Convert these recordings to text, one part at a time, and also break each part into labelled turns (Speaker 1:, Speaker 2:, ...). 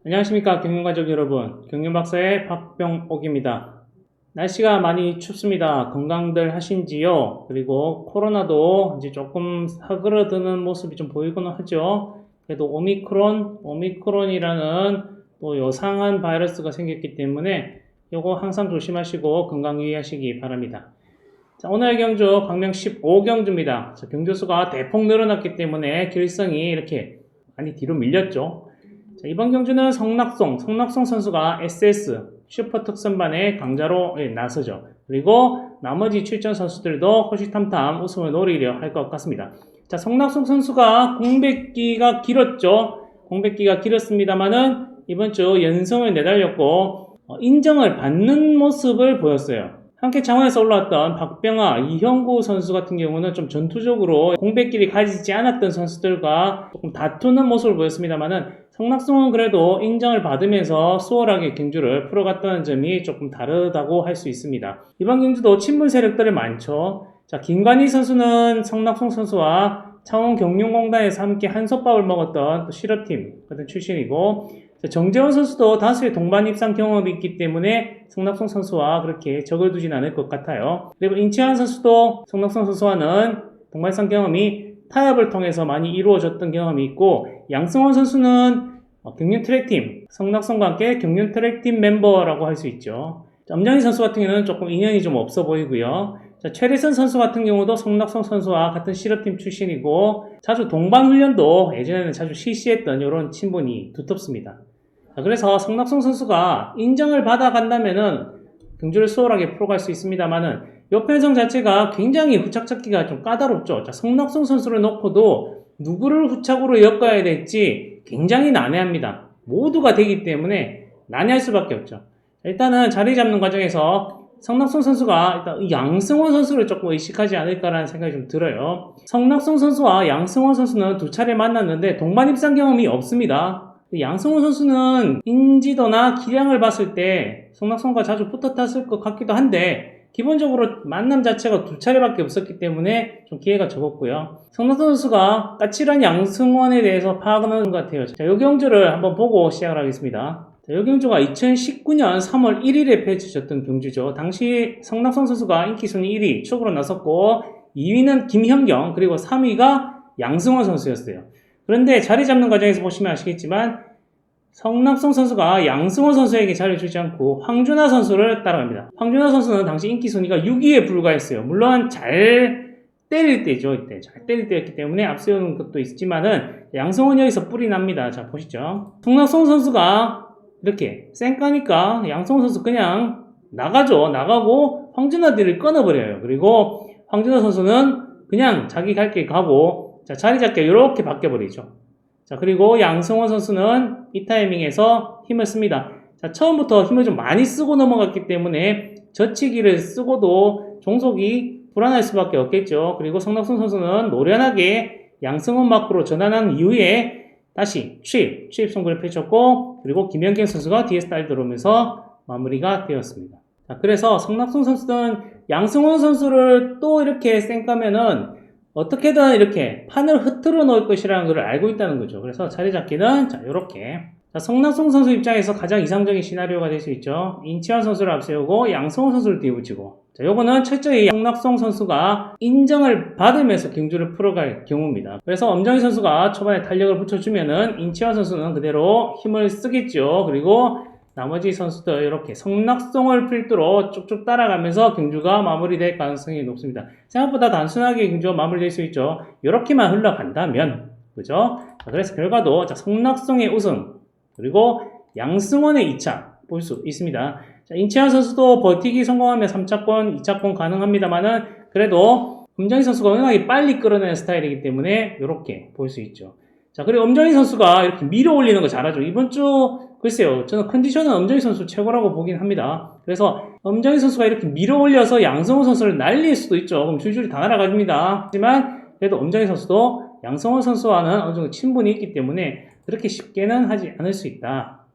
Speaker 1: 안녕하십니까 경륜가족 여러분, 경륜박사의 박병옥입니다. 날씨가 많이 춥습니다. 건강들 하신지요? 그리고 코로나도 이제 조금 사그러드는 모습이 좀 보이고는 하죠. 그래도 오미크론이라는 또 요상한 바이러스가 생겼기 때문에 요거 항상 조심하시고 건강 유의하시기 바랍니다. 자, 오늘의 경주 광명 15경주입니다. 경주수가 대폭 늘어났기 때문에 길성이 이렇게 많이 뒤로 밀렸죠. 자, 이번 경주는 성낙송 선수가 SS 슈퍼 특선반의 강자로 나서죠. 그리고 나머지 출전 선수들도 호시탐탐 우승을 노리려 할 것 같습니다. 자, 성낙송 선수가 공백기가 길었죠. 공백기가 길었습니다만은 이번 주 연승을 내달렸고 인정을 받는 모습을 보였어요. 함께 장원에서 올라왔던 박병아, 이형구 선수 같은 경우는 좀 전투적으로 공백기를 가지지 않았던 선수들과 조금 다투는 모습을 보였습니다만은 성낙송은 그래도 인정을 받으면서 수월하게 경주를 풀어갔다는 점이 조금 다르다고 할 수 있습니다. 이번 경주도 친분 세력들이 많죠. 자, 김관희 선수는 성낙송 선수와 창원 경륜공단에서 함께 한솥밥을 먹었던 또 실업팀 같은 출신이고, 정재원 선수도 다수의 동반 입상 경험이 있기 때문에 성낙송 선수와 그렇게 적을 두진 않을 것 같아요. 그리고 인치환 선수도 성낙송 선수와는 동반 입상 경험이 타협을 통해서 많이 이루어졌던 경험이 있고, 양승원 선수는 경륜 트랙팀, 성낙송과 함께 경륜 트랙팀 멤버라고 할 수 있죠. 엄정희 선수 같은 경우는 조금 인연이 좀 없어 보이고요. 자, 최리선 선수 같은 경우도 성낙송 선수와 같은 실업팀 출신이고 자주 동반훈련도 예전에는 자주 실시했던 이런 친분이 두텁습니다. 자, 그래서 성낙송 선수가 인정을 받아간다면은 경주를 수월하게 풀어갈 수 있습니다만은 요 편성 자체가 굉장히 후착 찾기가 좀 까다롭죠. 자, 성낙송 선수를 놓고도 누구를 후착으로 엮어야 될지 굉장히 난해합니다. 모두가 되기 때문에 난해할 수밖에 없죠. 일단은 자리 잡는 과정에서 성낙송 선수가 일단 양승원 선수를 조금 의식하지 않을까라는 생각이 좀 들어요. 성낙송 선수와 양승원 선수는 두 차례 만났는데 동반 입상 경험이 없습니다. 양승원 선수는 인지도나 기량을 봤을 때 성낙송과 자주 붙어 탔을 것 같기도 한데 기본적으로 만남 자체가 두 차례밖에 없었기 때문에 좀 기회가 적었고요. 성낙송 선수가 까칠한 양승원에 대해서 파악하는 것 같아요. 자, 이 경주를 한번 보고 시작을 하겠습니다. 자, 이 경주가 2019년 3월 1일에 펼쳐졌던 경주죠. 당시 성낙송 선수가 인기 순위 1위 축으로 나섰고 2위는 김현경, 그리고 3위가 양승원 선수였어요. 그런데 자리 잡는 과정에서 보시면 아시겠지만 성낙송 선수가 양승원 선수에게 자리를 주지 않고 황준하 선수를 따라갑니다. 황준하 선수는 당시 인기 순위가 6위에 불과했어요. 물론 잘 때릴 때죠. 이때 잘 때릴 때였기 때문에 앞세우는 것도 있지만은 양승원 여기서 뿔이 납니다. 자, 보시죠. 성낙송 선수가 이렇게 쌩까니까 양승원 선수 그냥 나가죠. 나가고 황준하 뒤를 끊어버려요. 그리고 황준하 선수는 그냥 자기 갈 길 가고, 자, 자리 잡기가 이렇게 바뀌어버리죠. 자, 그리고 양승원 선수는 이 타이밍에서 힘을 씁니다. 자, 처음부터 힘을 좀 많이 쓰고 넘어갔기 때문에 젖히기를 쓰고도 종속이 불안할 수밖에 없겠죠. 그리고 성낙송 선수는 노련하게 양승원 마크로 전환한 이후에 다시 추입 송구를 펼쳤고, 그리고 김현경 선수가 뒤에서 딸 들어오면서 마무리가 되었습니다. 자, 그래서 성낙송 선수는 양승원 선수를 또 이렇게 쌩까면은 어떻게든 이렇게 판을 흐트러 놓을 것이라는 걸 알고 있다는 거죠. 그래서 자리 잡기는 자, 요렇게. 자, 성낙송 선수 입장에서 가장 이상적인 시나리오가 될 수 있죠. 인치환 선수를 앞세우고 양승원 선수를 뒤에 붙이고. 자, 요거는 철저히 성낙송 선수가 인정을 받으면서 경주를 풀어갈 경우입니다. 그래서 엄정희 선수가 초반에 탄력을 붙여주면은 인치환 선수는 그대로 힘을 쓰겠죠. 그리고 나머지 선수들 이렇게 성낙송을 필두로 쭉쭉 따라가면서 경주가 마무리될 가능성이 높습니다. 생각보다 단순하게 경주가 마무리될 수 있죠. 이렇게만 흘러간다면, 그죠? 자, 그래서 결과도 자, 성낙송의 우승, 그리고 양승원의 2차 볼 수 있습니다. 자, 인치환 선수도 버티기 성공하면 3차권, 2차권 가능합니다만은 그래도 엄정희 선수가 워낙에 빨리 끌어내는 스타일이기 때문에 이렇게 볼 수 있죠. 자, 그리고 엄정희 선수가 이렇게 밀어 올리는 거 잘하죠. 이번 주 글쎄요, 저는 컨디션은 엄정희 선수 최고라고 보긴 합니다. 그래서 엄정희 선수가 이렇게 밀어 올려서 양승원 선수를 날릴 수도 있죠. 그럼 줄줄이 다 날아갑니다. 하지만 그래도 엄정희 선수도 양승원 선수와는 어느 정도 친분이 있기 때문에 그렇게 쉽게는 하지 않을 수 있다.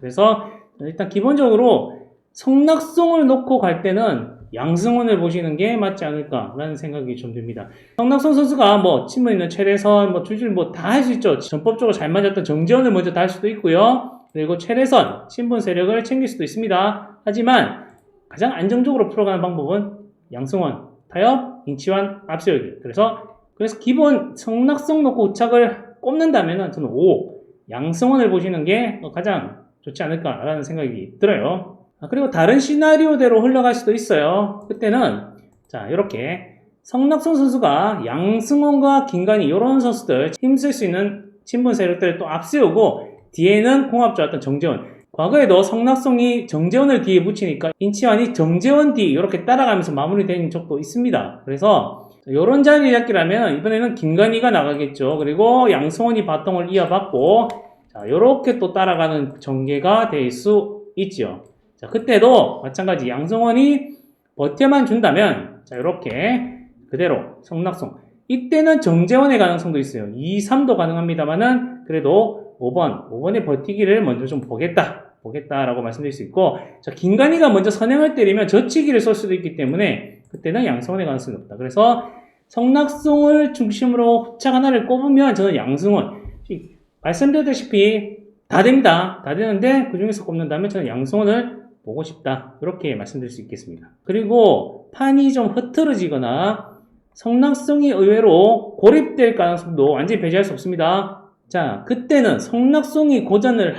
Speaker 1: 그래서 일단 기본적으로 성낙송을 놓고 갈 때는 양승원을 보시는 게 맞지 않을까라는 생각이 좀 듭니다. 성낙송 선수가 뭐 친분 있는 최래선, 뭐 줄줄 뭐 다 할 수 있죠. 전법적으로 잘 맞았던 정재원을 먼저 달 수도 있고요. 그리고 최래선, 친분 세력을 챙길 수도 있습니다. 하지만 가장 안정적으로 풀어가는 방법은 양승원, 타협, 인치환, 앞세우기. 그래서 기본 성낙성 놓고 우착을 꼽는다면 저는 5, 양승원을 보시는 게 가장 좋지 않을까라는 생각이 들어요. 그리고 다른 시나리오대로 흘러갈 수도 있어요. 그때는 자 이렇게 성낙성 선수가 양승원과 김관희 이런 선수들 힘쓸 수 있는 친분 세력들을 또 앞세우고 뒤에는 공합자 어떤 정재원. 과거에도 성낙성이 정재원을 뒤에 붙이니까 인치환이 정재원 뒤 이렇게 따라가면서 마무리된 적도 있습니다. 그래서 이런 자리 잡기라면 이번에는 김관희가 나가겠죠. 그리고 양승원이 바통을 이어받고 자 이렇게 또 따라가는 전개가 될 수 있죠. 자 그때도 마찬가지 양승원이 버텨만 준다면 자 이렇게 그대로 성낙성 이때는 정재원의 가능성도 있어요. 2, 3도 가능합니다만은 그래도 5번의 버티기를 먼저 좀 보겠다라고 말씀드릴 수 있고 자 김관희가 먼저 선행을 때리면 젖히기를 쏠 수도 있기 때문에 그때는 양승원의 가능성이 높다. 그래서 성낙성을 중심으로 후착 하나를 꼽으면 저는 양승원 말씀드렸다시피 다 됩니다. 다 되는데 그 중에서 꼽는다면 저는 양승원을 보고 싶다. 이렇게 말씀드릴 수 있겠습니다. 그리고 판이 좀 흐트러지거나 성낙성이 의외로 고립될 가능성도 완전히 배제할 수 없습니다. 자, 그때는 성낙성이 고전을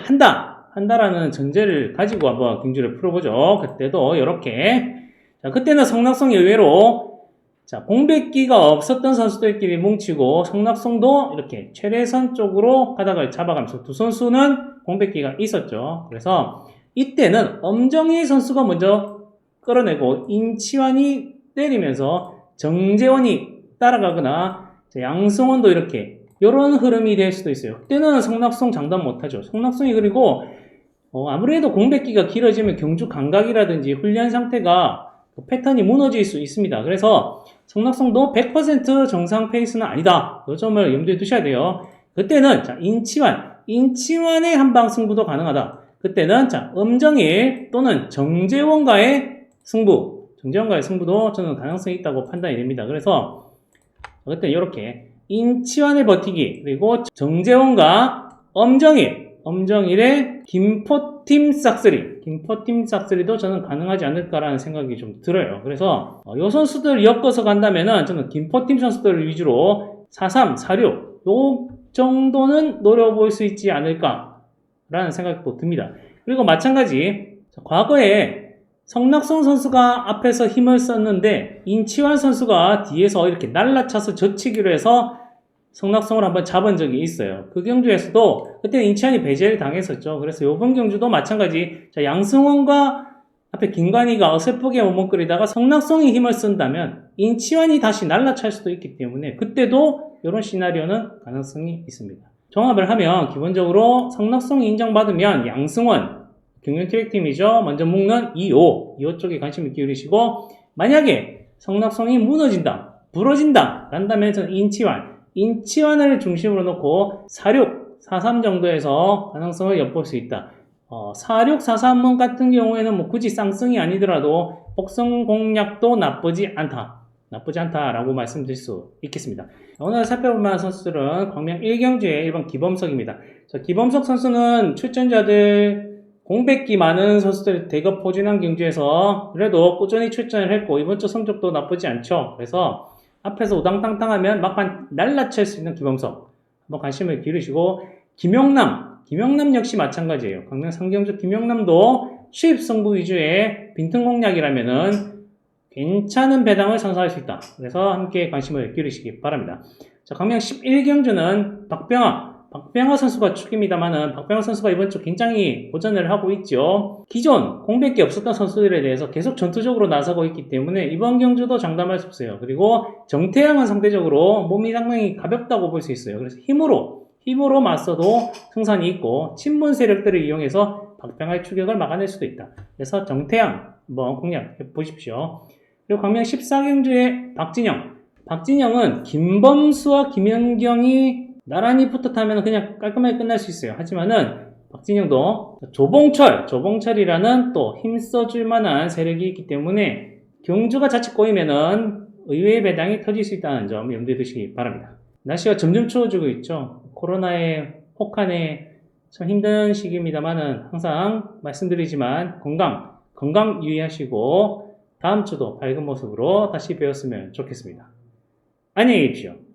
Speaker 1: 한다라는 전제를 가지고 한번 경주를 풀어보죠. 그때도 이렇게 자, 그때는 성낙성이 의외로 자, 공백기가 없었던 선수들끼리 뭉치고 성낙성도 이렇게 최래선 쪽으로 가닥을 잡아가면서 두 선수는 공백기가 있었죠. 그래서 이때는 엄정희 선수가 먼저 끌어내고 인치환이 때리면서 정재원이 따라가거나 양승원도 이렇게 이런 흐름이 될 수도 있어요. 그때는 성낙성 장담 못하죠. 성낙성이 그리고 아무래도 공백기가 길어지면 경주 감각이라든지 훈련 상태가 패턴이 무너질 수 있습니다. 그래서 성낙성도 100% 정상 페이스는 아니다. 이 점을 염두에 두셔야 돼요. 그때는 자 인치환의 한방 승부도 가능하다. 그때는 자 엄정일 또는 정재원과의 승부도 저는 가능성이 있다고 판단이 됩니다. 그래서 그때 이렇게 인치환의 버티기 그리고 정재원과 엄정일의 김포팀 싹쓸이도 저는 가능하지 않을까라는 생각이 좀 들어요. 그래서 이 선수들 엮어서 간다면은 저는 김포팀 선수들 위주로 4-3, 4-6 요 정도는 노려볼 수 있지 않을까라는 생각도 듭니다. 그리고 마찬가지 과거에 성낙성 선수가 앞에서 힘을 썼는데 인치환 선수가 뒤에서 이렇게 날라차서 젖히기로 해서 성낙성을 한번 잡은 적이 있어요. 그 경주에서도 그때는 인치환이 배제를 당했었죠. 그래서 이번 경주도 마찬가지 자, 양승원과 앞에 김관희가 어설프게 머뭇거리다가 성낙성이 힘을 쓴다면 인치환이 다시 날라찰 수도 있기 때문에 그때도 이런 시나리오는 가능성이 있습니다. 종합을 하면 기본적으로 성낙성이 인정받으면 양승원 경륜 트랙팀이죠. 먼저 묶는 2호 쪽에 관심을 기울이시고 만약에 성낙성이 무너진다, 부러진다 ran다면 저는 인치환을 중심으로 놓고 4-6, 4-3 정도에서 가능성을 엿볼 수 있다. 4-6, 4-3문 같은 경우에는 뭐 굳이 쌍승이 아니더라도 복성 공략도 나쁘지 않다라고 말씀드릴 수 있겠습니다. 오늘 살펴볼 만한 선수들은 광명 1경주의 1번 기범석입니다. 기범석 선수는 출전자들 공백기 많은 선수들 대거 포진한 경주에서 그래도 꾸준히 출전을 했고 이번 주 성적도 나쁘지 않죠. 그래서 앞에서 우당탕탕하면 막판 날라칠 수 있는 기범석 한번 관심을 기울이시고 김영남 역시 마찬가지예요. 광명 3경주 김영남도 수입 승부 위주의 빈틈 공략이라면은 괜찮은 배당을 선사할 수 있다. 그래서 함께 관심을 기울이시기 바랍니다. 자, 광명 11경주는 박병하 선수가 축입니다만은 박병하 선수가 이번 주 굉장히 도전을 하고 있죠. 기존 공백기 없었던 선수들에 대해서 계속 전투적으로 나서고 있기 때문에 이번 경주도 장담할 수 없어요. 그리고 정태양은 상대적으로 몸이 상당히 가볍다고 볼 수 있어요. 그래서 힘으로 맞서도 승산이 있고 친분 세력들을 이용해서 박병하의 추격을 막아낼 수도 있다. 그래서 정태양 한번 공략해 보십시오. 그리고 광명 14경주의 박진영은 김범수와 김연경이 나란히 붙어타면 그냥 깔끔하게 끝날 수 있어요. 하지만은 박진영도 조봉철이라는 또 힘써줄 만한 세력이 있기 때문에 경주가 자칫 꼬이면은 의외의 배당이 터질 수 있다는 점 염두에 두시기 바랍니다. 날씨가 점점 추워지고 있죠. 코로나의 혹한의 참 힘든 시기입니다만은 항상 말씀드리지만 건강 유의하시고 다음 주도 밝은 모습으로 다시 뵈었으면 좋겠습니다. 안녕히 계십시오.